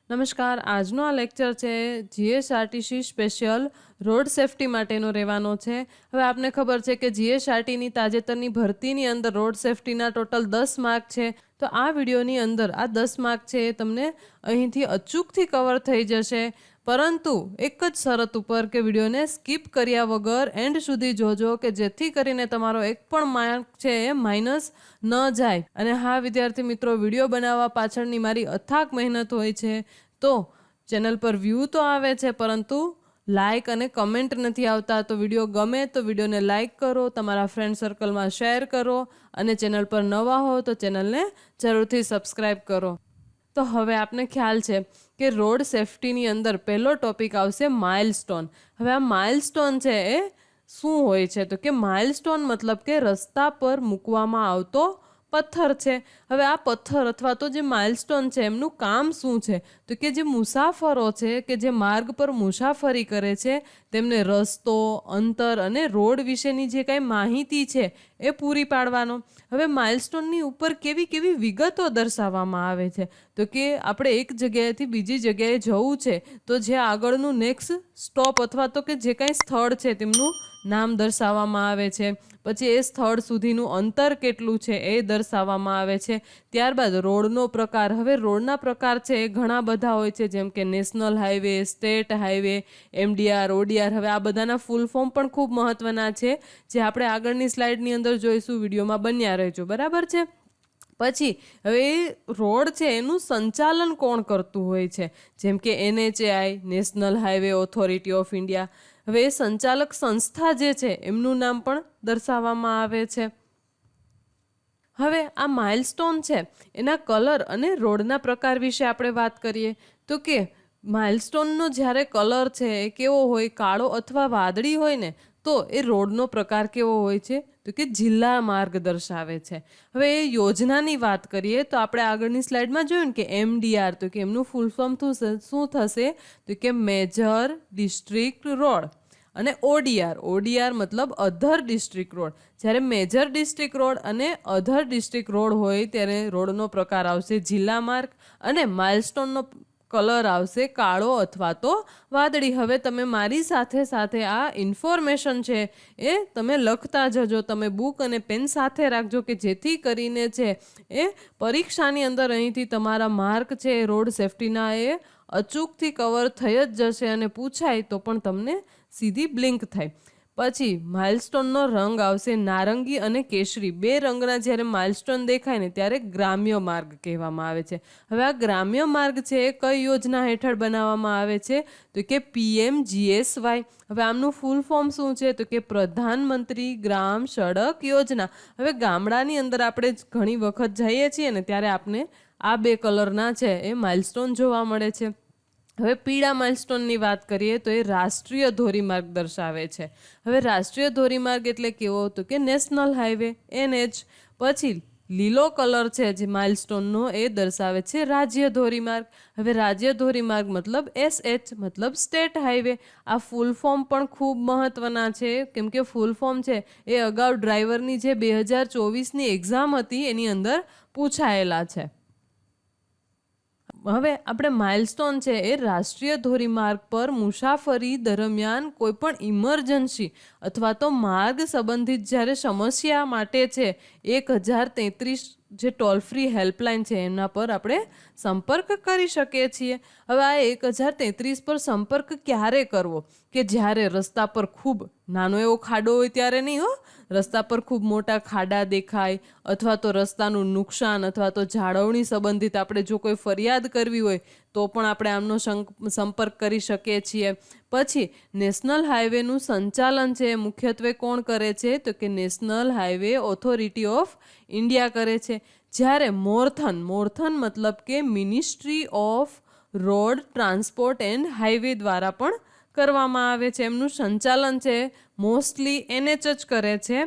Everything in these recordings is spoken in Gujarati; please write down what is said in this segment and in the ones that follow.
નમસ્કાર, આજનો આ લેક્ચર છે જીએસઆરટીસી સ્પેશિયલ રોડ સેફટી માટેનો રહેવાનો છે. હવે આપને ખબર છે કે જીએસઆરટીની તાજેતરની ભરતીની અંદર રોડ સેફટીના ટોટલ 10 માર્ક છે. તો આ વિડીયોની અંદર આ 10 માર્ક છે એ તમને અહીંથી અચૂકથી કવર થઈ જશે, પરંતુ એક જ શરત ઉપર કે વિડીયોને સ્કીપ કર્યા વગર એન્ડ સુધી જોજો કે જેથી કરીને તમારો એક પણ માર્ક છે એ માઇનસ ન જાય. અને હા વિદ્યાર્થી મિત્રો, વિડીયો બનાવવા પાછળની મારી અથાગ મહેનત હોય છે. તો ચેનલ પર વ્યૂ તો આવે છે પરંતુ લાઇક અને કમેન્ટ નથી આવતા. તો વિડીયો ગમે તો વિડીયોને લાઇક કરો, તમારા ફ્રેન્ડ સર્કલમાં શેર કરો અને ચેનલ પર નવા હો તો ચેનલને જરૂરથી સબસ્ક્રાઈબ કરો. તો હવે આપને ખ્યાલ છે કે રોડ સેફટીની અંદર પહેલો ટોપિક આવશે માઇલસ્ટોન. હવે આ માઇલસ્ટોન છે એ શું હોય છે? તો કે માઇલસ્ટોન મતલબ કે રસ્તા પર મૂકવામાં આવતો પથ્થર છે. હવે આ પથ્થર અથવા તો જે માઇલસ્ટોન છે એમનું કામ શું છે? તો કે જે મુસાફરો છે કે જે માર્ગ પર મુસાફરી કરે છે તેમને રસ્તો, અંતર અને રોડ વિશેની જે કાંઈ માહિતી છે એ પૂરી પાડવાનો. હવે માઇલસ્ટોનની ઉપર કેવી કેવી વિગતો દર્શાવવામાં આવે છે? તો કે આપણે એક જગ્યાએથી બીજી જગ્યાએ જવું છે તો જે આગળનું નેક્સ્ટ સ્ટોપ અથવા તો કે જે કાંઈ સ્થળ છે તેમનું નામ દર્શાવવામાં આવે છે. પછી એ સ્થળ સુધીનું અંતર કેટલું છે એ દર્શાવવામાં આવે છે. ત્યારબાદ રોડનો પ્રકાર. હવે રોડના પ્રકાર છે એ ઘણા બધા હોય છે, જેમ કે national highway, state highway, MDR, ઓડીઆર. હવે આ બધાના ફૂલ ફોર્મ પણ ખૂબ મહત્વના છે, જે આપણે આગળની સ્લાઇડની અંદર જોઈશું. વિડીયોમાં બન્યા રહેજો, બરાબર છે. પછી હવે રોડ છે એનું સંચાલન કોણ કરતું હોય છે? જેમ કે NHAI, national highway authority of India. હવે એ સંચાલક સંસ્થા જે છે એમનું નામ પણ દર્શાવવામાં આવે છે. હવે આ માઇલસ્ટોન છે એના કલર અને રોડના પ્રકાર વિશે આપણે વાત કરીએ તો કે માઇલસ્ટોનનો જ્યારે કલર છે એ કેવો હોય, કાળો અથવા વાદળી હોય ને, તો એ રોડનો પ્રકાર કેવો હોય છે? તો કે જિલ્લા માર્ગ દર્શાવે છે. હવે એ યોજનાની વાત કરીએ તો આપણે આગળની સ્લાઇડમાં જોયું કે MDR, તો કે એમનું ફૂલ ફોર્મ શું થશે? તો કે મેજર ડિસ્ટ્રિક્ટ રોડ. અને ODR મતલબ અધર ડિસ્ટ્રિક્ટ રોડ. જ્યારે મેજર ડિસ્ટ્રિક્ટ રોડ અને અધર ડિસ્ટ્રિક્ટ રોડ હોય ત્યારે રોડનો પ્રકાર આવશે જિલ્લા માર્ગ અને માઇલસ્ટોનનો કલર આવશે કાળો અથવા તો વાદળી. હવે તમે મારી સાથે સાથે આ ઇન્ફોર્મેશન છે એ તમે લખતા જજો. તમે બુક અને પેન સાથે રાખજો કે જેથી કરીને છે એ પરીક્ષાની અંદર અહીંથી તમારા માર્ક છે રોડ સેફટીના એ અચૂકથી કવર થઈ જ જશે અને પૂછાય તો પણ તમને સીધી બ્લિંક થાય. પછી માઇલસ્ટોનનો રંગ આવશે નારંગી અને કેસરી. બે રંગના જ્યારે માઇલસ્ટોન દેખાય ને ત્યારે ગ્રામ્ય માર્ગ કહેવામાં આવે છે. હવે આ ગ્રામ્ય માર્ગ છે એ કઈ યોજના હેઠળ બનાવવામાં આવે છે? તો કે PMGSY. હવે આમનું ફૂલ ફોર્મ શું છે? તો કે પ્રધાનમંત્રી ગ્રામ સડક યોજના. હવે ગામડાની અંદર આપણે ઘણી વખત જઈએ છીએ ને ત્યારે આપણે આ બે કલરના છે એ માઇલસ્ટોન જોવા મળે છે. હવે પીળા માઇલસ્ટોનની વાત કરીએ તો એ રાષ્ટ્રીય ધોરીમાર્ગ દર્શાવે છે. હવે રાષ્ટ્રીય ધોરીમાર્ગ એટલે કેવો? તો કે નેશનલ હાઈવે NH. પછી લીલો કલર છે જે માઇલસ્ટોનનો એ દર્શાવે છે રાજ્ય ધોરીમાર્ગ. હવે રાજ્ય ધોરીમાર્ગ મતલબ SH મતલબ સ્ટેટ હાઈવે. આ ફૂલ ફોર્મ પણ ખૂબ મહત્વના છે, કેમ કે ફૂલ ફોર્મ છે એ અગાઉ ડ્રાઈવરની જે 2024ની એક્ઝામ હતી એની અંદર પૂછાયેલા છે. હવે આપણે માઇલસ્ટોન છે એ રાષ્ટ્રીય ધોરીમાર્ગ પર મુસાફરી દરમિયાન કોઈ પણ ઇમરજન્સી અથવા તો માર્ગ સંબંધિત જ્યારે સમસ્યા માટે છે 1033 જે ટોલ ફ્રી હેલ્પલાઇન છે એના પર આપણે સંપર્ક કરી શકીએ છીએ. હવે આ 1033 પર સંપર્ક ક્યારે કરવો? કે જ્યારે રસ્તા પર ખૂબ નાનો એવો ખાડો હોય ત્યારે નહીં હો, રસ્તા પર ખૂબ મોટા ખાડા દેખાય અથવા તો રસ્તાનું નુકસાન અથવા તો જાળવણી સંબંધિત આપણે જો કોઈ ફરિયાદ કરવી હોય તો પણ આપણે આમનો સંપર્ક કરી શકીએ છીએ. પછી નેશનલ હાઈવેનું સંચાલન છે મુખ્યત્વે કોણ કરે છે? તો કે national highway authority of India કરે છે. જ્યારે મોરથન મતલબ કે ministry off road transport and highway દ્વારા પણ કરવામાં આવે છે. એમનું સંચાલન છે મોસ્ટલી NH જ કરે છે,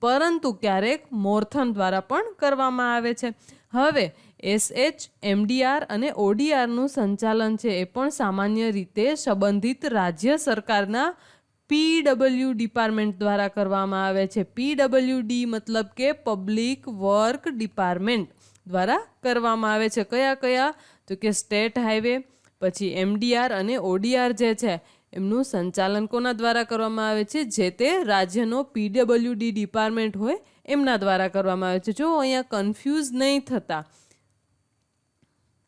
પરંતુ ક્યારેક મોરથન દ્વારા પણ કરવામાં આવે છે. હવે SH, MDR અને ODRનું સંચાલન છે એ પણ સામાન્ય રીતે સંબંધિત રાજ્ય સરકારના PW ડિપાર્ટમેન્ટ દ્વારા કરવામાં આવે છે. PWD મતલબ કે પબ્લિક વર્ક ડિપાર્ટમેન્ટ દ્વારા કરવામાં આવે છે. કયા કયા? તો કે સ્ટેટ હાઈવે, પછી MDR અને ODR જે છે એમનું સંચાલન કોના દ્વારા કરવામાં આવે છે? જે તે રાજ્યનો PWD ડિપાર્ટમેન્ટ હોય એમના દ્વારા કરવામાં આવે છે. જો અહીંયા કન્ફ્યુઝ નહીં થતા.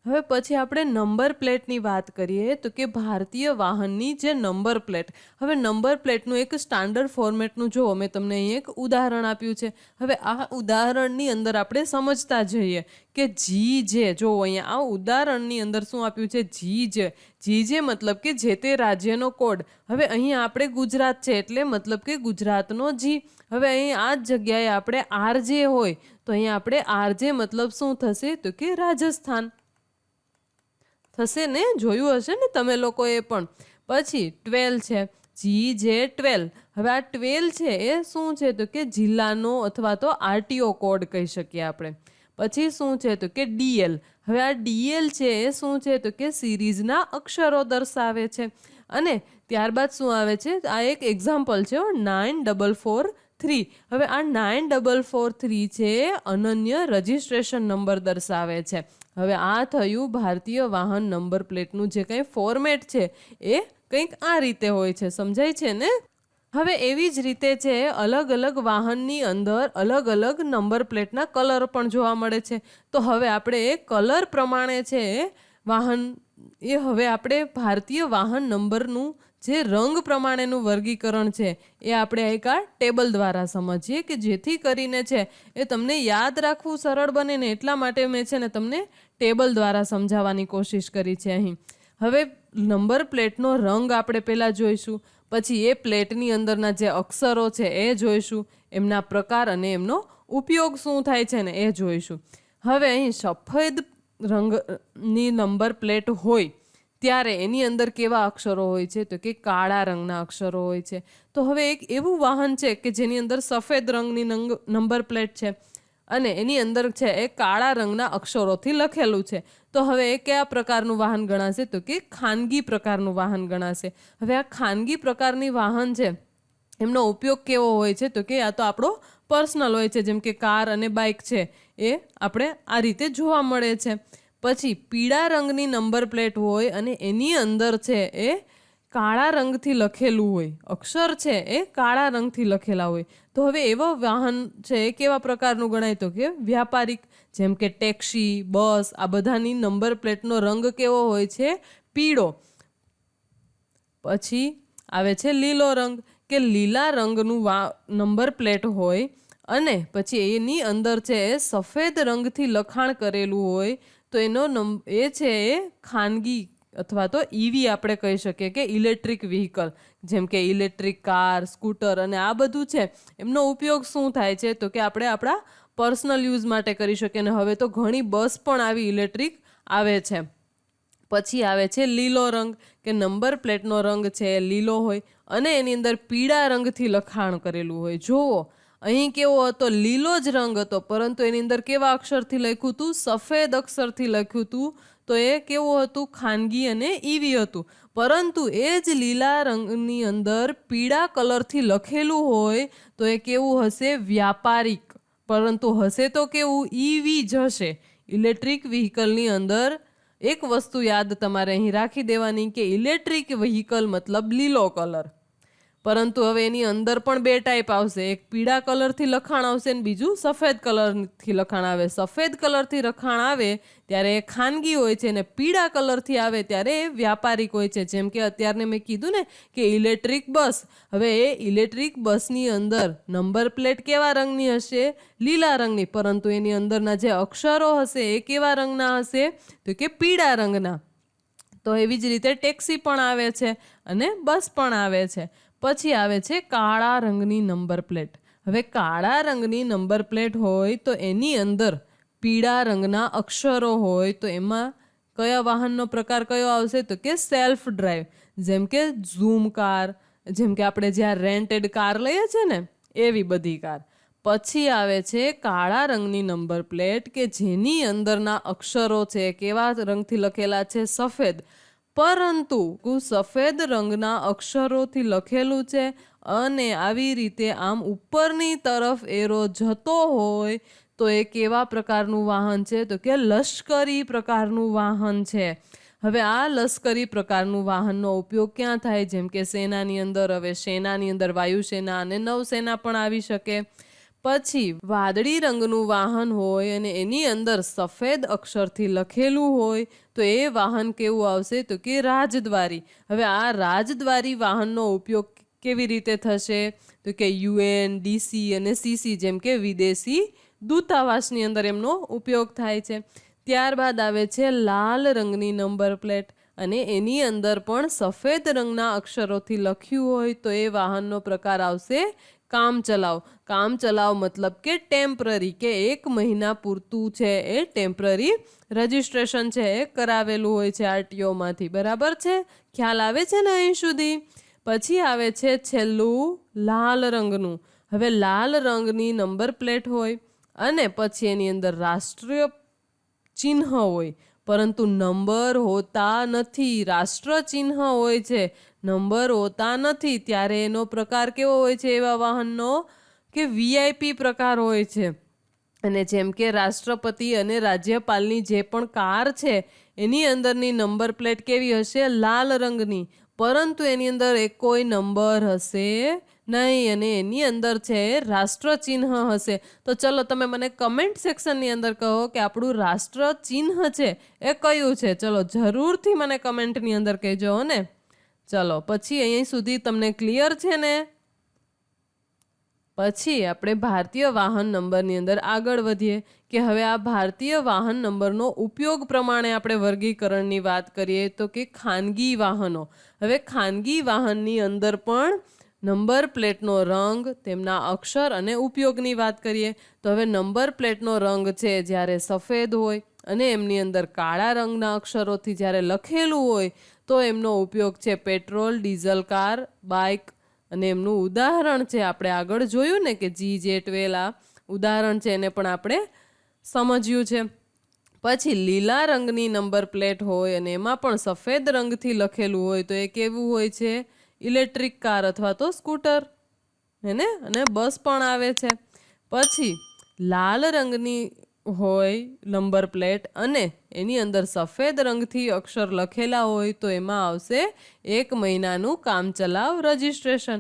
હવે પછી આપણે નંબર પ્લેટની વાત કરીએ તો કે ભારતીય વાહનની જે નંબર પ્લેટ. હવે નંબર પ્લેટનું એક સ્ટાન્ડર્ડ ફોર્મેટનું જો મેં તમને અહીં એક ઉદાહરણ આપ્યું છે. હવે આ ઉદાહરણની અંદર આપણે સમજતા જઈએ કે GJ, જો અહીંયા આ ઉદાહરણની અંદર શું આપ્યું છે? GJ. GJ મતલબ કે જે તે રાજ્યનો કોડ. હવે અહીંયા આપણે ગુજરાત છે એટલે મતલબ કે ગુજરાતનો G. હવે અહીં આ જ જગ્યાએ આપણે RJ હોય તો અહીંયા આપણે RJ મતલબ શું થશે? તો કે રાજસ્થાન થશે ને, જોયું હશે ને તમે લોકોએ પણ. પછી 12 છે, GJ12. હવે આ 12 છે એ શું છે? તો કે જિલ્લાનો અથવા તો RTO કોડ કહી શકીએ આપણે. પછી શું છે? તો કે DL. હવે આ DL છે એ શું છે? તો કે સિરીઝના અક્ષરો દર્શાવે છે. અને ત્યારબાદ શું આવે છે? આ એક એક્ઝામ્પલ છે 9443. હવે આ 9443 છે અનન્ય રજિસ્ટ્રેશન નંબર દર્શાવે છે. હવે આ થયું ભારતીય વાહન નંબર પ્લેટનું જે કંઈ ફોર્મેટ છે એ કંઈક આ રીતે હોય છે. સમજાય છે ને? હવે એવી જ રીતે છે અલગ અલગ વાહનની અંદર અલગ અલગ નંબર પ્લેટના કલર પણ જોવા મળે છે. તો હવે આપણે એ કલર પ્રમાણે છે વાહન હવે આપણે ભારતીય વાહન નંબરનું જે રંગ પ્રમાણેનું વર્ગીકરણ છે એ આપણે એક આ ટેબલ દ્વારા સમજીએ કે જેથી કરીને છે એ તમને યાદ રાખવું સરળ બને ને એટલા માટે મેં છે ને તમને ટેબલ દ્વારા સમજાવવાની કોશિશ કરી છે અહીં. હવે નંબર પ્લેટનો રંગ આપણે પહેલાં જોઈશું, પછી એ પ્લેટની અંદરના જે અક્ષરો છે એ જોઈશું, એમના પ્રકાર અને એમનો ઉપયોગ શું થાય છે ને એ જોઈશું. હવે અહીં સફેદ રંગની નંબર પ્લેટ હોય ત્યારે એની અંદર કેવા અક્ષરો હોય છે? તો કે કાળા રંગના અક્ષરો હોય છે. તો હવે એક એવું વાહન છે કે જેની અંદર સફેદ રંગની નંબર પ્લેટ છે અને એની અંદર છે એ કાળા રંગના અક્ષરોથી લખેલું છે. તો હવે એ કયા પ્રકારનું વાહન ગણાશે? તો કે ખાનગી પ્રકારનું વાહન ગણાશે. હવે આ ખાનગી પ્રકારની વાહન છે એમનો ઉપયોગ કેવો હોય છે? તો કે આ તો આપણો પર્સનલ હોય છે, જેમ કે કાર અને બાઇક છે એ આપણે આ રીતે જોવા મળે છે. પછી પીળા રંગની નંબર પ્લેટ હોય અને એની અંદર છે એ કાળા રંગથી લખેલું હોય, અક્ષર છે એ કાળા રંગથી લખેલા હોય. તો હવે એવા વાહન છે એ કેવા પ્રકારનું ગણાય? તો કે વ્યાપારિક, જેમ કે ટેક્સી, બસ, આ બધાની નંબર પ્લેટનો રંગ કેવો હોય છે? પીળો. પછી આવે છે લીલો રંગ, કે લીલા રંગનું નંબર પ્લેટ હોય અને પછી એની અંદર છે એ સફેદ રંગથી લખાણ કરેલું હોય તો એનો એ છે એ ખાનગી અથવા તો EV આપણે કહી શકીએ કે ઇલેક્ટ્રિક વ્હીકલ, જેમ કે ઇલેક્ટ્રિક કાર, સ્કૂટર અને આ બધું છે એમનો ઉપયોગ શું થાય છે? તો કે આપણે આપણા પર્સનલ યુઝ માટે કરી શકીએ. અને હવે તો ઘણી બસ પણ આવી ઇલેક્ટ્રિક આવે છે. પછી આવે છે લીલો રંગ, કે નંબર પ્લેટનો રંગ છે લીલો હોય અને એની અંદર પીળા રંગથી લખાણ કરેલું હોય. જુઓ અહીં કેવો હતો? લીલો જ રંગ હતો, પરંતુ એની અંદર કેવા અક્ષરથી લખ્યું હતું? સફેદ અક્ષરથી લખ્યું હતું. તો એ કેવું હતું? ખાનગી અને EV હતું. પરંતુ એ જ લીલા રંગની અંદર પીળા કલરથી લખેલું હોય તો એ કેવું હશે? વ્યાપારિક. પરંતુ હશે તો કેવું? EV જ હશે. ઇલેક્ટ્રિક વ્હીકલની અંદર એક વસ્તુ યાદ તમારે અહીં રાખી દેવાની કે ઇલેક્ટ્રિક વ્હીકલ મતલબ લીલો કલર. પરંતુ હવે એની અંદર પણ બે ટાઈપ આવશે, એક પીળા કલરથી લખાણ આવશે અને બીજું સફેદ કલરથી લખાણ આવે. સફેદ કલરથી લખાણ આવે ત્યારે એ ખાનગી હોય છે અને પીળા કલરથી આવે ત્યારે એ વ્યાપારિક હોય છે. જેમ કે અત્યારને મેં કીધું ને કે ઇલેક્ટ્રિક બસ. હવે એ ઇલેક્ટ્રિક બસની અંદર નંબર પ્લેટ કેવા રંગની હશે? લીલા રંગની. પરંતુ એની અંદરના જે અક્ષરો હશે એ કેવા રંગના હશે? તો કે પીળા રંગના. તો એવી જ રીતે ટેક્સી પણ આવે છે અને બસ પણ આવે છે. પછી આવે છે કાળા રંગની નંબર પ્લેટ. હવે કાળા રંગની નંબર પ્લેટ હોય તો એની અંદર પીળા રંગના અક્ષરો હોય તો એમાં કયા વાહનનો પ્રકાર કયો આવશે? તો કે સેલ્ફ ડ્રાઈવ, જેમ કે ઝૂમ કાર, જેમ કે આપણે જ્યાં રેન્ટેડ કાર લઈએ છીએ ને એવી બધી કાર. પછી આવે છે કાળા રંગની નંબર પ્લેટ કે જેની અંદરના અક્ષરો છે કેવા રંગથી લખેલા છે? સફેદ. પરંતુ સફેદ રંગના અક્ષરોથી લખેલું છે અને આવી રીતે આમ ઉપરની તરફ એરો જતો હોય તો એ કેવા પ્રકારનું વાહન છે? તો કે લશ્કરી પ્રકારનું વાહન છે. હવે આ લશ્કરી પ્રકારનું વાહનનો ઉપયોગ ક્યાં થાય? જેમ કે સેનાની અંદર. હવે સેનાની અંદર વાયુસેના અને નૌસેના પણ આવી શકે. પછી વાદળી રંગનું વાહન હોય અને એની અંદર સફેદ અક્ષરથી લખેલું હોય તો એ વાહન કેવું આવશે? તો કે રાજદ્વારી. હવે આ રાજદ્વારી વાહનનો ઉપયોગ કેવી રીતે થશે? તો કે UN, DC અને CC જેમ કે વિદેશી દૂતાવાસની અંદર એમનો ઉપયોગ થાય છે. ત્યારબાદ આવે છે લાલ રંગની નંબર પ્લેટ અને એની અંદર પણ સફેદ રંગના અક્ષરોથી લખ્યું હોય તો એ વાહનનો પ્રકાર આવશે કામચલાઉ. કામચલાઉ મતલબ કે ટેમ્પરરી, કે 1 મહિના પૂરતું છે એ ટેમ્પરરી રજિસ્ટ્રેશન છે એ કરાવેલું હોય છે RTOમાંથી. બરાબર છે? ખ્યાલ આવે છે ને અહીં સુધી? પછી આવે છે છેલ્લું લાલ રંગનું. હવે લાલ રંગની નંબર પ્લેટ હોય અને પછી એની અંદર રાષ્ટ્રીય ચિહ્ન હોય પરંતુ નંબર હોતા નથી. રાષ્ટ્ર ચિહ્ન હોય છે, નંબર હોતા નથી. ત્યારે એનો પ્રકાર કેવો હોય છે એવા વાહનનો? કે VIP પ્રકાર હોય છે. અને જેમ કે રાષ્ટ્રપતિ અને રાજ્યપાલની જે પણ કાર છે એની અંદરની નંબર પ્લેટ કેવી હશે? લાલ રંગની. પરંતુ એની અંદર કોઈ નંબર હશે નહીં અને એની અંદર છે રાષ્ટ્ર ચિહ્ન હશે. તો ચલો તમે મને કમેન્ટ સેક્શનની અંદર કહો કે આપણું રાષ્ટ્ર ચિહ્ન છે એ કયું છે? ચલો જરૂરથી મને કમેન્ટની અંદર કહેજો ને. ચલો પછી અહીં સુધી તમને ક્લિયર છે ને? પછી આપણે ભારતીય વાહન નંબરની અંદર આગળ વધીએ કે હવે આ ભારતીય વાહન નંબરનો ઉપયોગ પ્રમાણે આપણે વર્ગીકરણની વાત કરીએ તો કે ખાનગી વાહનો. હવે ખાનગી વાહનની અંદર પણ નંબર પ્લેટનો રંગ, તેમના અક્ષર અને ઉપયોગની વાત કરીએ તો હવે નંબર પ્લેટનો રંગ છે જ્યારે સફેદ હોય અને એમની અંદર કાળા રંગના અક્ષરોથી જ્યારે લખેલું હોય તો એમનો ઉપયોગ છે પેટ્રોલ, ડીઝલ કાર, બાઇક. અને એમનું ઉદાહરણ છે આપણે આગળ જોયું ને કે GJ12 આ ઉદાહરણ છે એને પણ આપણે સમજ્યું છે. પછી લીલા રંગની નંબર પ્લેટ હોય અને એમાં પણ સફેદ રંગથી લખેલું હોય તો એ કેવું હોય છે? ઇલેક્ટ્રિક કાર અથવા તો સ્કૂટર હેને. અને બસ પણ આવે છે. પછી લાલ રંગની હોય નંબર પ્લેટ અને એની અંદર સફેદ રંગથી અક્ષર લખેલા હોય તો એમાં આવશે 1 મહિનાનું કામચલાઉ રજિસ્ટ્રેશન.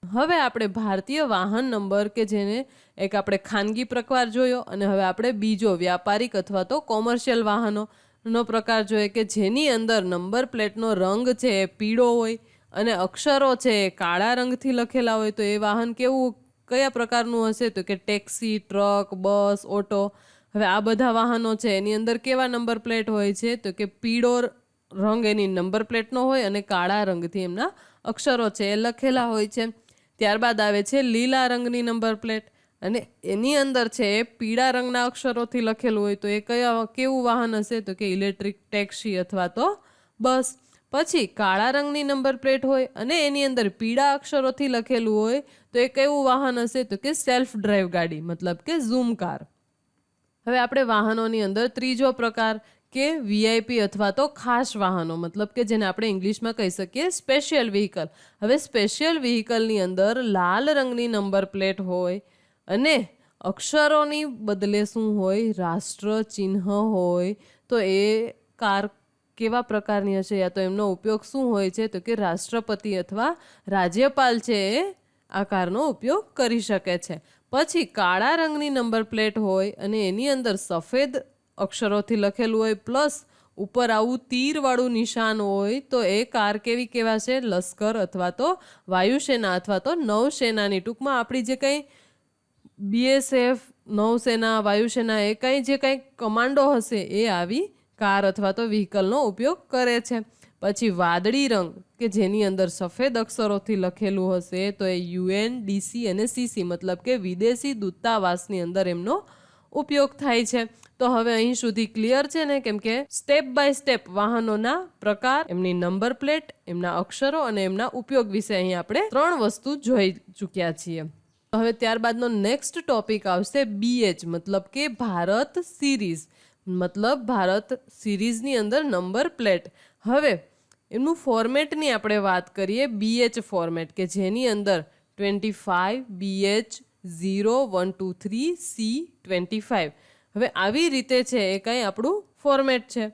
હવે આપણે ભારતીય વાહન નંબર કે જેને એક આપણે ખાનગી પ્રકાર જોયો અને હવે આપણે બીજો વ્યાપારિક અથવા તો કોમર્શિયલ વાહનોનો પ્રકાર જોઈએ કે જેની અંદર નંબર પ્લેટનો રંગ છે એ પીળો હોય અને અક્ષરો છે એ કાળા રંગથી લખેલા હોય તો એ વાહન કેવું, કયા પ્રકારનું હશે? તો કે ટેક્સી, ટ્રક, બસ, ઓટો. હવે આ બધા વાહનો છે એની અંદર કેવા નંબર પ્લેટ હોય છે? તો કે પીળો રંગ એની નંબર પ્લેટનો હોય અને કાળા રંગથી એમના અક્ષરો છે એ લખેલા હોય છે. ત્યારબાદ આવે છે લીલા રંગની નંબર પ્લેટ અને એની અંદર છે એ પીળા રંગના અક્ષરોથી લખેલું હોય તો એ કેવું વાહન હશે? તો કે ઇલેક્ટ્રિક ટેક્સી અથવા તો બસ. પછી કાળા રંગની નંબર પ્લેટ હોય અને એની અંદર પીળા અક્ષરોથી લખેલું હોય તો એ કેવું વાહન હશે? તો કે સેલ્ફ ડ્રાઈવ ગાડી મતલબ કે ઝૂમ કાર. હવે આપણે વાહનોની અંદર ત્રીજો પ્રકાર કે VIP અથવા તો ખાસ વાહનો મતલબ કે જેને આપણે ઇંગ્લિશમાં કહી શકીએ સ્પેશિયલ વ્હીકલ. હવે સ્પેશિયલ વ્હીકલની અંદર લાલ રંગની નંબર પ્લેટ હોય અને અક્ષરોની બદલે શું હોય? રાષ્ટ્ર ચિહ્ન હોય તો એ કાર કેવા પ્રકારની હશે? યા તો એમનો ઉપયોગ શું હોય છે? તો કે રાષ્ટ્રપતિ અથવા રાજ્યપાલ છે એ આ કારનો ઉપયોગ કરી શકે છે. પછી કાળા રંગની નંબર પ્લેટ હોય અને એની અંદર સફેદ અક્ષરોથી લખેલું હોય પ્લસ ઉપર આવું તીરવાળું નિશાન હોય તો એ કાર કેવી કહેવાશે? લશ્કર અથવા તો વાયુસેના અથવા તો નૌસેનાની. ટૂંકમાં આપણી જે કંઈ BSF, નૌસેના, વાયુસેના એ કંઈ જે કંઈ કમાન્ડો હશે એ આવી કાર અથવા તો વ્હીકલનો ઉપયોગ કરે છે. પછી વાદળી રંગ કે જેની અંદર સફેદ અક્ષરોથી લખેલું હશે તો એ UN, DC અને CC મતલબ કે વિદેશી દૂતાવાસની અંદર એમનો ઉપયોગ થાય છે. તો હવે અહીં સુધી ક્લિયર છે ને? કેમ કે સ્ટેપ બાય સ્ટેપ વાહનોના પ્રકાર, એમની નંબર પ્લેટ, એમના અક્ષરો અને એમના ઉપયોગ વિશે અહીં આપણે 3 વસ્તુ જોઈ ચૂક્યા છીએ. હવે ત્યારબાદનો નેક્સ્ટ ટોપિક આવશે BH મતલબ કે ભારત સિરીઝ. મતલબ ભારત સિરીઝની અંદર નંબર પ્લેટ. હવે એમનું ફોર્મેટની આપણે વાત કરીએ BH ફોર્મેટ કે જેની અંદર 25 BH 0 1 2 3 C 25. હવે આવી રીતે છે એ કંઈ આપણું ફોર્મેટ છે.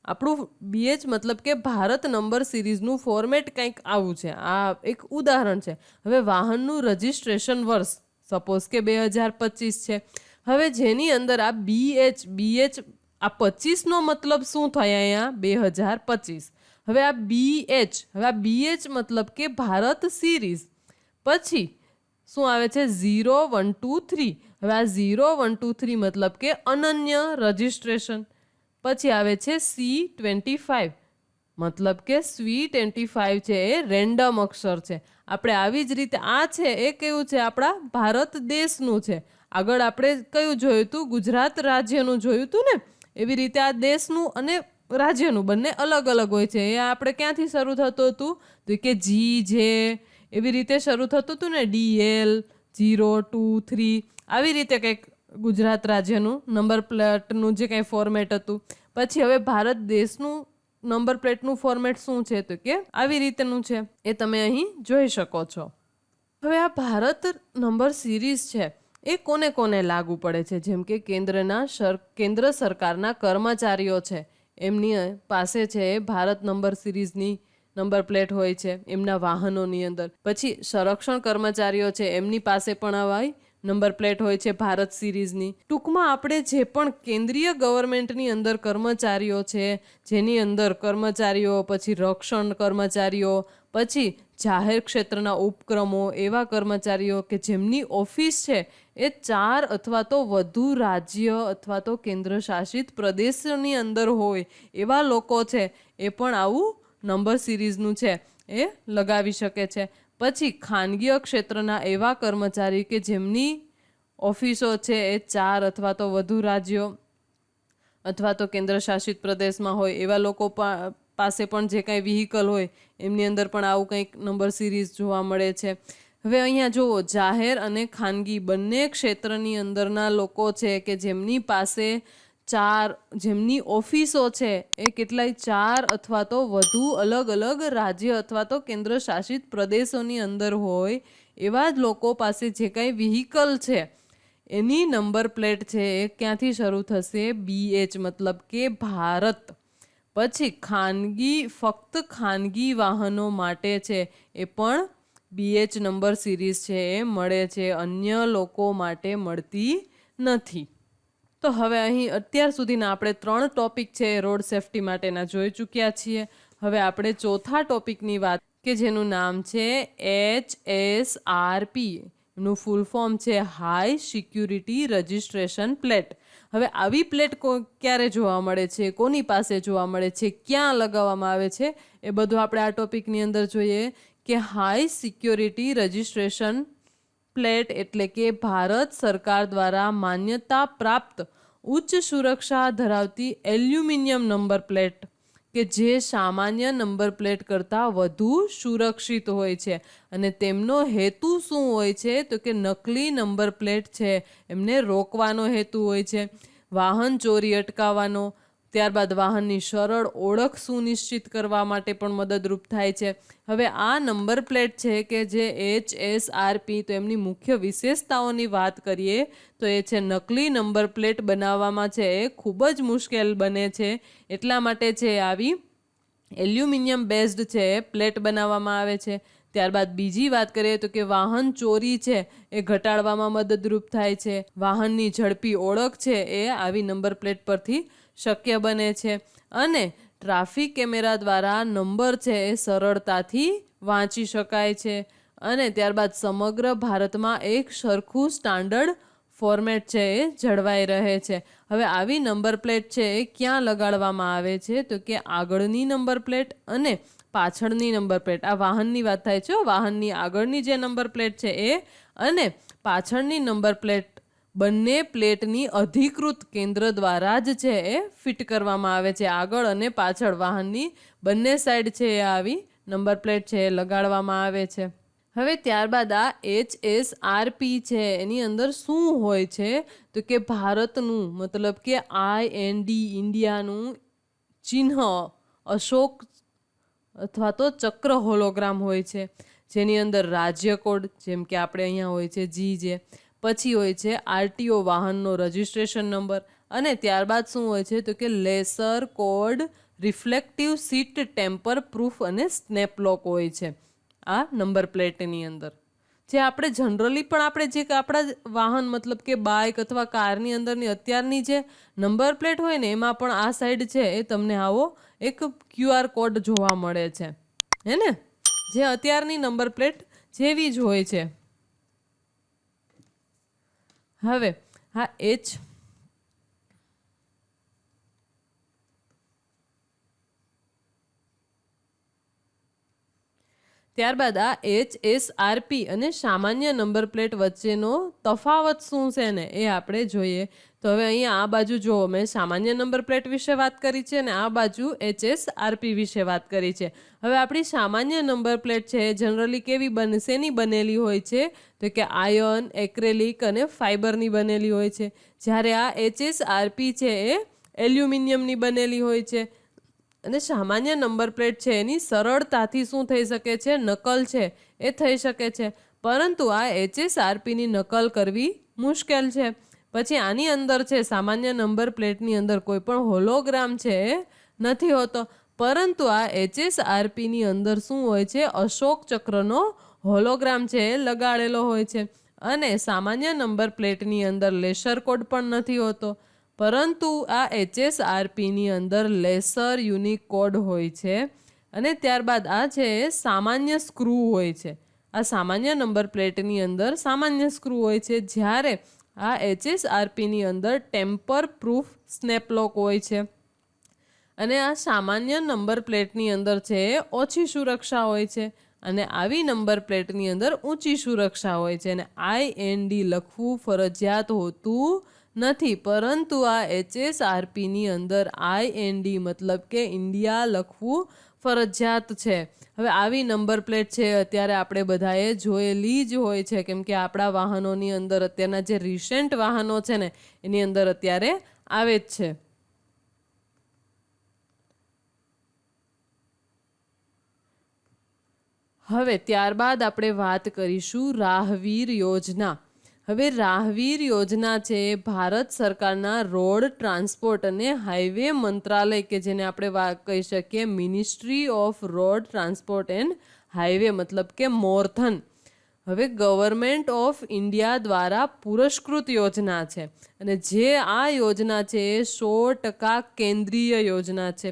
આપણું BH મતલબ કે ભારત નંબર સિરીઝનું ફોર્મેટ કંઈક આવું છે. આ એક ઉદાહરણ છે. હવે વાહનનું રજિસ્ટ્રેશન વર્ષ સપોઝ કે 2025 છે. હવે જેની અંદર આ BH આ 25નો મતલબ શું થાય અહીંયા 2025. હવે આ BH મતલબ કે ભારત સિરીઝ. પછી શું આવે છે 0 1 2 3. હવે આ 0 1 2 3 મતલબ કે અનન્ય રજિસ્ટ્રેશન. પછી આવે છે C25 મતલબ કે C25 છે એ રેન્ડમ અક્ષર છે. આપણે આવી જ રીતે આ છે એ કેવું છે આપણા ભારત દેશનું છે. આગળ આપણે કયું જોયું હતું ગુજરાત રાજ્યનું જોયું હતું ને, એવી રીતે આ દેશનું અને રાજ્યનું બંને અલગ અલગ હોય છે. એ આપણે ક્યાંથી શરૂ થતું હતું તો કે G જે એવી રીતે શરૂ થતું હતું ને, DL 0 2 3 આવી રીતે કંઈક ગુજરાત રાજ્યનું નંબર પ્લેટનું જે કંઈ ફોર્મેટ હતું. પછી હવે ભારત દેશનું નંબર પ્લેટનું ફોર્મેટ શું છે તો કે આવી રીતનું છે. એ તમે અહીં જોઈ શકો છો. હવે આ ભારત નંબર સિરીઝ છે એ કોને કોને લાગુ પડે છે? જેમ કે કેન્દ્ર સરકારના કર્મચારીઓ છે, એમની પાસે છે ભારત નંબર સિરીઝની નંબર પ્લેટ હોય છે એમના વાહનોની અંદર. પછી સંરક્ષણ કર્મચારીઓ છે, એમની પાસે પણ આવી નંબર પ્લેટ હોય છે ભારત સિરીઝની. ટૂંકમાં આપણે જે પણ કેન્દ્રીય ગવર્મેન્ટની અંદર કર્મચારીઓ છે, જેની અંદર કર્મચારીઓ, પછી રક્ષણ કર્મચારીઓ, પછી જાહેર ક્ષેત્રના ઉપક્રમો, એવા કર્મચારીઓ કે જેમની ઓફિસ છે એ 4 અથવા તો વધુ રાજ્ય અથવા તો કેન્દ્ર શાસિત પ્રદેશની અંદર હોય, એવા લોકો છે એ પણ આવું નંબર સિરીઝનું છે એ લગાવી શકે છે. પછી ખાનગી ક્ષેત્રના એવા કર્મચારી કે જેમની ઓફિસો છે એ 4 અથવા તો વધુ રાજ્યો અથવા તો કેન્દ્ર શાસિત પ્રદેશમાં હોય, એવા લોકો પાસે પણ જે કાંઈ વ્હીકલ હોય એમની અંદર પણ આવું કંઈક નંબર સિરીઝ જોવા મળે છે. હવે અહીંયા જુઓ, જાહેર અને ખાનગી બંને ક્ષેત્રની અંદરના લોકો છે કે જેમની પાસે જેમની ઓફિસો છે એ કેટલાય 4 અથવા તો વધુ અલગ અલગ રાજ્ય અથવા તો કેન્દ્ર શાસિત પ્રદેશોની અંદર હોય, એવા જ લોકો પાસે જે કાંઈ વ્હીકલ છે એની નંબર પ્લેટ છે એ ક્યાંથી શરૂ થશે? BH મતલબ કે ભારત. પછી ફક્ત ખાનગી વાહનો માટે છે એ પણ BH નંબર સિરીઝ છે એ મળે છે, અન્ય લોકો માટે મળતી નથી. તો હવે અહીં અત્યાર સુધીના આપણે 3 ટોપિક છે રોડ સેફટી માટેના જોઈ ચૂક્યા છીએ. હવે આપણે ચોથા ટોપિકની વાત કે જેનું નામ છે HSRP. એનું ફૂલ ફોર્મ છે હાઈ સિક્યુરિટી રજિસ્ટ્રેશન પ્લેટ. હવે આવી પ્લેટ ક્યારે જોવા મળે છે, કોની પાસે જોવા મળે છે, ક્યાં લગાવવામાં આવે છે, એ બધું આપણે આ ટોપિકની અંદર જોઈએ. કે હાઈ સિક્યોરિટી રજિસ્ટ્રેશન પ્લેટ એટલે કે ભારત સરકાર દ્વારા માન્યતા પ્રાપ્ત ઉચ્ચ સુરક્ષા ધરાવતી એલ્યુમિનિયમ નંબર પ્લેટ કે જે સામાન્ય નંબર પ્લેટ કરતાં વધુ સુરક્ષિત હોય છે. અને તેમનો હેતુ શું હોય છે તો કે નકલી નંબર પ્લેટ છે એમને રોકવાનો હેતુ હોય છે, વાહન ચોરી અટકાવવાનો, ત્યારબાદ વાહનની સરળ ઓળખ સુનિશ્ચિત કરવા માટે પણ મદદરૂપ થાય છે. હવે આ નંબર પ્લેટ છે કે જે HSRP, તો એમની મુખ્ય વિશેષતાઓની વાત કરીએ તો એ છે નકલી નંબર પ્લેટ બનાવવામાં છે એ ખૂબ જ મુશ્કેલ બને છે. એટલા માટે છે આવી એલ્યુમિનિયમ બેઝડ છે પ્લેટ બનાવવામાં આવે છે. ત્યારબાદ બીજી વાત કરીએ તો કે વાહન ચોરી છે એ ઘટાડવામાં મદદરૂપ થાય છે. વાહનની ઝડપી ઓળખ છે એ આવી નંબર પ્લેટ પરથી શક્ય બને છે. અને ટ્રાફિક કેમેરા દ્વારા નંબર છે એ સરળતાથી વાંચી શકાય છે. અને ત્યારબાદ સમગ્ર ભારતમાં એક સરખું સ્ટાન્ડર્ડ ફોર્મેટ છે એ જળવાઈ રહે છે. હવે આવી નંબર પ્લેટ છે એ ક્યાં લગાડવામાં આવે છે તો કે આગળની નંબર પ્લેટ અને પાછળની નંબર પ્લેટ. આ વાહનની વાત થાય છે, વાહનની આગળની જે નંબર પ્લેટ છે એ અને પાછળની નંબર પ્લેટ બંને પ્લેટની અધિકૃત કેન્દ્ર દ્વારા જ છે એ ફિટ કરવામાં આવે છે. આગળ અને પાછળ વાહનની બંને સાઈડ છે એ આવી નંબર પ્લેટ છે એ લગાડવામાં આવે છે. હવે ત્યારબાદ આ HSRP છે એની અંદર શું હોય છે તો કે ભારતનું મતલબ કે IND ઇન્ડિયાનું ચિહ્ન અશોક અથવા તો ચક્ર હોલોગ્રામ હોય છે, જેની અંદર રાજ્ય કોડ જેમ કે આપણે અહીંયા હોય છે GJ, પછી હોય છે RTO વાહનનો રજિસ્ટ્રેશન નંબર, અને ત્યારબાદ શું હોય છે તો કે laser code reflective seat temper proof અને સ્નેપ લોક હોય છે આ નંબર પ્લેટની અંદર. જે આપણે જનરલી પણ આપણે જે આપણા વાહન મતલબ કે બાઇક અથવા કારની અંદરની અત્યારની જે નંબર પ્લેટ હોય ને એમાં પણ આ સાઈડ છે એ તમને આવો એક QR કોડ જોવા મળે છે, હે ને, જે અત્યારની નંબર પ્લેટ જેવી જ હોય છે. હવે હા ત્યારબાદ આ HSRP અને સામાન્ય નંબર પ્લેટ વચ્ચેનો તફાવત શું છે ને એ આપણે જોઈએ. તો હવે અહીંયા આ બાજુ જુઓ, મેં સામાન્ય નંબર પ્લેટ વિશે વાત કરી છે અને આ બાજુ HSRP વિશે વાત કરી છે. હવે આપણી સામાન્ય નંબર પ્લેટ છે જનરલી કેવી શેની બનેલી હોય છે? તો કે આયર્ન, એક્રેલિક અને ફાઇબરની બનેલી હોય છે. જ્યારે આ HSRP છે એ એલ્યુમિનિયમની બનેલી હોય છે. અને સામાન્ય નંબર પ્લેટ છે એની સરળતાથી શું થઈ શકે છે? નકલ છે એ થઈ શકે છે. પરંતુ આ HSRPની નકલ કરવી મુશ્કેલ છે. પછી આની અંદર છે સામાન્ય નંબર પ્લેટની અંદર કોઈ પણ હોલોગ્રામ છે એ નથી હોતો. પરંતુ આ HSRPની અંદર શું હોય છે? અશોક ચક્રનો હોલોગ્રામ છે એ લગાડેલો હોય છે. અને સામાન્ય નંબર પ્લેટની અંદર લેસર કોડ પણ નથી હોતો. પરંતુ આ HSRPની અંદર લેસર યુનિક કોડ હોય છે. અને ત્યારબાદ આ છે સામાન્ય સ્ક્રૂ હોય છે. આ સામાન્ય નંબર પ્લેટની અંદર સામાન્ય સ્ક્રૂ હોય છે, જ્યારે આ HSRPની અંદર ટેમ્પર પ્રૂફ સ્નેપ લોક હોય છે. અને આ સામાન્ય નંબર પ્લેટની અંદર છે ઓછી સુરક્ષા હોય છે અને આવી નંબર પ્લેટની અંદર ઊંચી સુરક્ષા હોય છે. અને IND લખવું ફરજિયાત હોતું નથી, પરંતુ આ HSRPની અંદર IND મતલબ કે ઇન્ડિયા લખવું ફરજિયાત છે. હવે આવી નંબર પ્લેટ છે અત્યારે આપણે બધાએ જોયેલી જ હોય છે, કેમ કે આપણા વાહનોની અંદર અત્યારના જે રિસેન્ટ વાહનો છે ને એની અંદર અત્યારે આવે જ છે. હવે ત્યારબાદ આપણે વાત કરીશું રાહવીર યોજના. હવે રાહવીર યોજના છે ભારત સરકારના રોડ ટ્રાન્સપોર્ટ અને હાઈવે મંત્રાલય, કે જેને આપણે કહી શકીએ ministry off road transport and highway મતલબ કે મોરથન. હવે ગવર્મેન્ટ ઓફ ઇન્ડિયા દ્વારા પુરસ્કૃત યોજના છે. અને જે આ યોજના છે એ 100% કેન્દ્રીય યોજના છે.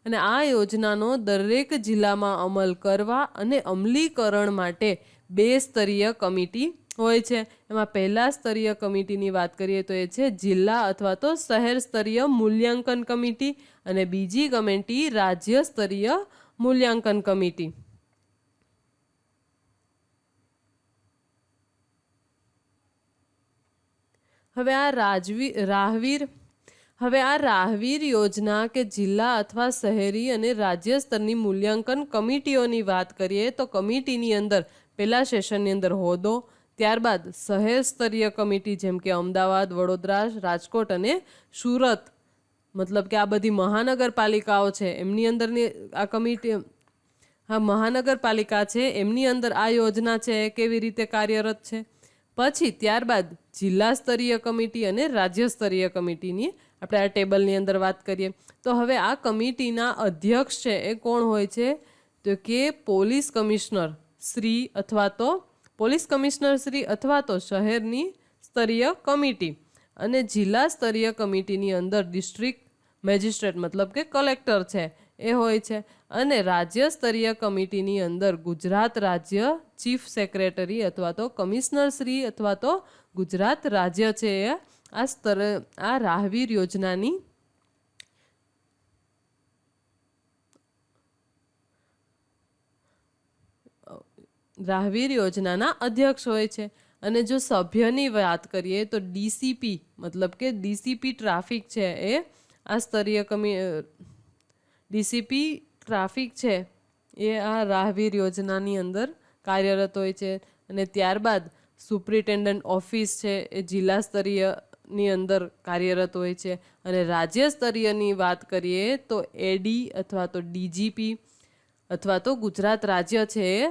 અને આ યોજનાનો દરેક જિલ્લામાં અમલ કરવા અને અમલીકરણ માટે 2 સ્તરીય કમિટી હોય છે. એમાં પહેલા સ્તરીય કમિટીની વાત કરીએ તો એ છે જિલ્લા અથવા તો શહેર સ્તરીય મૂલ્યાંકન કમિટી, અને બીજી કમિટી રાજ્ય સ્તરીય મૂલ્યાંકન કમિટી. હવે આ રાહવીર યોજના કે જિલ્લા અથવા શહેરી અને રાજ્ય સ્તરની મૂલ્યાંકન કમિટીઓની વાત કરીએ તો કમિટીની અંદર પહેલા સેશનની અંદર હોદ્દો, ત્યારબાદ શહેર સ્તરીય કમિટી જેમ કે અમદાવાદ, વડોદરા, રાજકોટ અને સુરત, મતલબ કે આ બધી મહાનગરપાલિકાઓ છે એમની અંદરની આ કમિટી, હા મહાનગરપાલિકા છે એમની અંદર આ યોજના છે કેવી રીતે કાર્યરત છે. પછી ત્યારબાદ જિલ્લા સ્તરીય કમિટી અને રાજ્ય સ્તરીય કમિટીની આપણે આ ટેબલની અંદર વાત કરીએ તો હવે આ કમિટીના અધ્યક્ષ છે એ કોણ હોય છે? તો કે પોલીસ કમિશનર શ્રી અથવા તો શહેરની સ્તરીય કમિટી. અને જિલ્લા સ્તરીય કમિટીની અંદર ડિસ્ટ્રિક્ટ મેજિસ્ટ્રેટ મતલબ કે કલેક્ટર છે એ હોય છે. અને રાજ્ય સ્તરીય કમિટીની અંદર ગુજરાત રાજ્ય ચીફ સેક્રેટરી અથવા તો કમિશનર શ્રી અથવા તો ગુજરાત રાજ્ય છે એ આ રાહવીર યોજનાના અધ્યક્ષ હોય છે. અને જો સભ્યની વાત કરીએ તો ડીસીપી મતલબ કે ડીસીપી ટ્રાફિક છે એ આ સ્તરીય ડીસીપી ટ્રાફિક છે એ આ રાહવીર યોજનાની અંદર કાર્યરત હોય છે. અને ત્યારબાદ સુપ્રિન્ટેન્ડન્ટ ઓફિસ છે એ જિલ્લા સ્તરીયની અંદર કાર્યરત હોય છે. અને રાજ્ય સ્તરીયની વાત કરીએ તો એડી અથવા તો ડીજીપી અથવા તો ગુજરાત રાજ્ય છે એ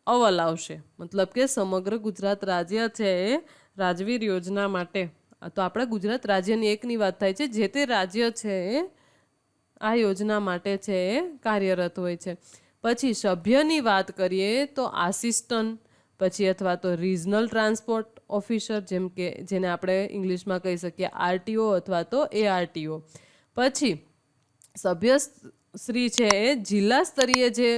અવ્વલ આવશે, મતલબ કે સમગ્ર ગુજરાત રાજ્ય છે એ રાહવીર યોજના માટે, તો આપણે ગુજરાત રાજ્યની એકની વાત થાય છે, જે તે રાજ્ય છે એ આ યોજના માટે છે એ કાર્યરત હોય છે. પછી સભ્યની વાત કરીએ તો આસિસ્ટન્ટ, પછી અથવા તો રિજનલ ટ્રાન્સપોર્ટ ઓફિસર, જેમ કે જેને આપણે ઇંગ્લિશમાં કહી શકીએ આરટીઓ અથવા તો એઆરટીઓ. પછી સભ્યશ્રી છે એ જિલ્લા સ્તરીય જે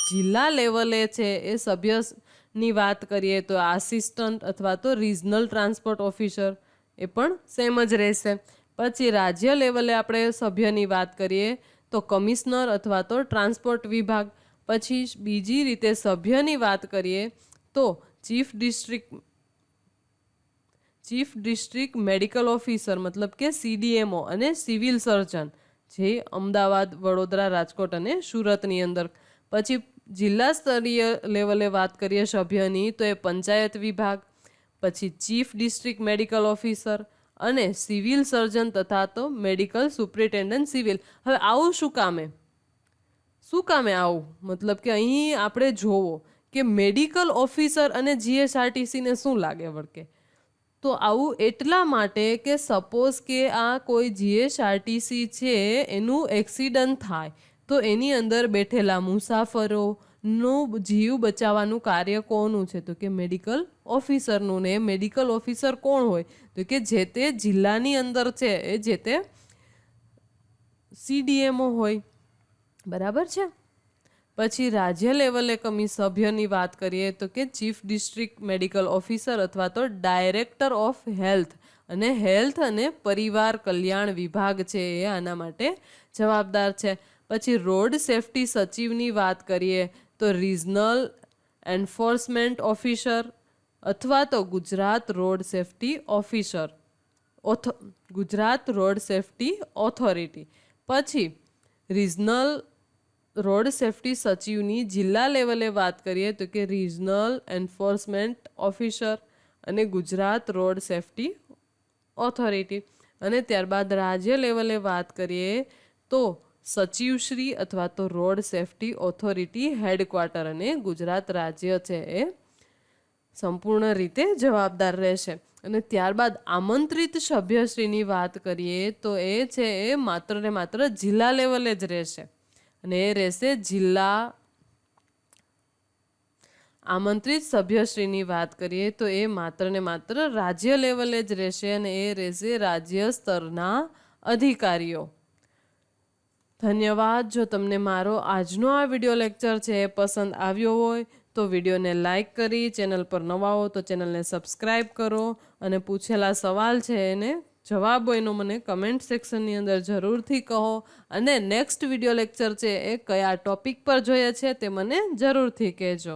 જિલ્લા લેવલે છે એ સભ્યની વાત કરીએ તો આસિસ્ટન્ટ અથવા તો રિજનલ ટ્રાન્સપોર્ટ ઓફિસર, એ પણ સેમ જ રહેશે. પછી રાજ્ય લેવલે આપણે સભ્યની વાત કરીએ તો કમિશનર અથવા તો ટ્રાન્સપોર્ટ વિભાગ. પછી બીજી રીતે સભ્યની વાત કરીએ તો ચીફ ડિસ્ટ્રિક્ટ મેડિકલ ઓફિસર મતલબ કે CDMO અને સિવિલ સર્જન, જે અમદાવાદ, વડોદરા, રાજકોટ અને સુરતની અંદર. પછી જિલ્લા સ્તરીય લેવલે વાત કરીએ સભ્યની તો એ પંચાયત વિભાગ, પછી ચીફ ડિસ્ટ્રિક્ટ મેડિકલ ઓફિસર અને સિવિલ સર્જન તથા તો મેડિકલ સુપ્રિન્ટેન્ડન્ટ સિવિલ. હવે આવું શું કામે આવું મતલબ કે અહીં આપણે જોવો કે મેડિકલ ઓફિસર અને GSRTCને શું લાગે વળકે, તો આવું એટલા માટે કે સપોઝ કે આ કોઈ GSRTC છે એનું એક્સિડન્ટ થાય તો એની અંદર બેઠેલા મુસાફરોનું જીવ બચાવવાનું કાર્ય કોનું છે, તો કે મેડિકલ ઓફિસરનું. ને મેડિકલ ઓફિસર કોણ હોય, તો કે જે તે જિલ્લાની અંદર છે એ જે તે CDMO હોય. બરાબર છે. પછી રાજ્ય લેવલે સભ્યની વાત કરીએ તો કે ચીફ ડિસ્ટ્રિક્ટ મેડિકલ ઓફિસર અથવા તો ડાયરેક્ટર ઓફ હેલ્થ અને પરિવાર કલ્યાણ વિભાગ છે એ આના માટે જવાબદાર છે. પછી રોડ સેફટી સચિવની વાત કરીએ તો રિજનલ એન્ફોર્સમેન્ટ ઓફિસર અથવા તો ગુજરાત રોડ સેફટી ઓથોરિટી. પછી રિજનલ રોડ સેફટી સચિવની જિલ્લા લેવલે વાત કરીએ તો કે રિજનલ એન્ફોર્સમેન્ટ ઓફિસર અને ગુજરાત રોડ સેફટી ઓથોરિટી. અને ત્યારબાદ રાજ્ય લેવલે વાત કરીએ તો સચિવશ્રી અથવા તો રોડ સેફટી ઓથોરિટી હેડક્વાર્ટર અને ગુજરાત રાજ્ય છે એ સંપૂર્ણ રીતે જવાબદાર રહેશે. અને ત્યારબાદ આમંત્રિત સભ્યશ્રીની વાત કરીએ તો એ છે એ માત્ર ને માત્ર જિલ્લા લેવલે જ રહેશે અને એ રહેશે આમંત્રિત સભ્યશ્રીની વાત કરીએ તો એ માત્ર ને માત્ર રાજ્ય લેવલે જ રહેશે અને એ રહેશે રાજ્ય સ્તરના અધિકારીઓ. ધન્યવાદ. જો તમને મારો આજનો આ વિડીયો લેક્ચર છે એ પસંદ આવ્યો હોય તો વિડીયોને લાઈક કરી, ચેનલ પર નવા હો તો ચેનલને સબસ્ક્રાઈબ કરો અને પૂછેલા સવાલ છે એને જવાબ એનો મને કમેન્ટ સેક્શનની અંદર જરૂરથી કહો. અને નેક્સ્ટ વિડીયો લેક્ચર છે એ કયા ટોપિક પર જોઈએ છે તે મને જરૂરથી કહેજો.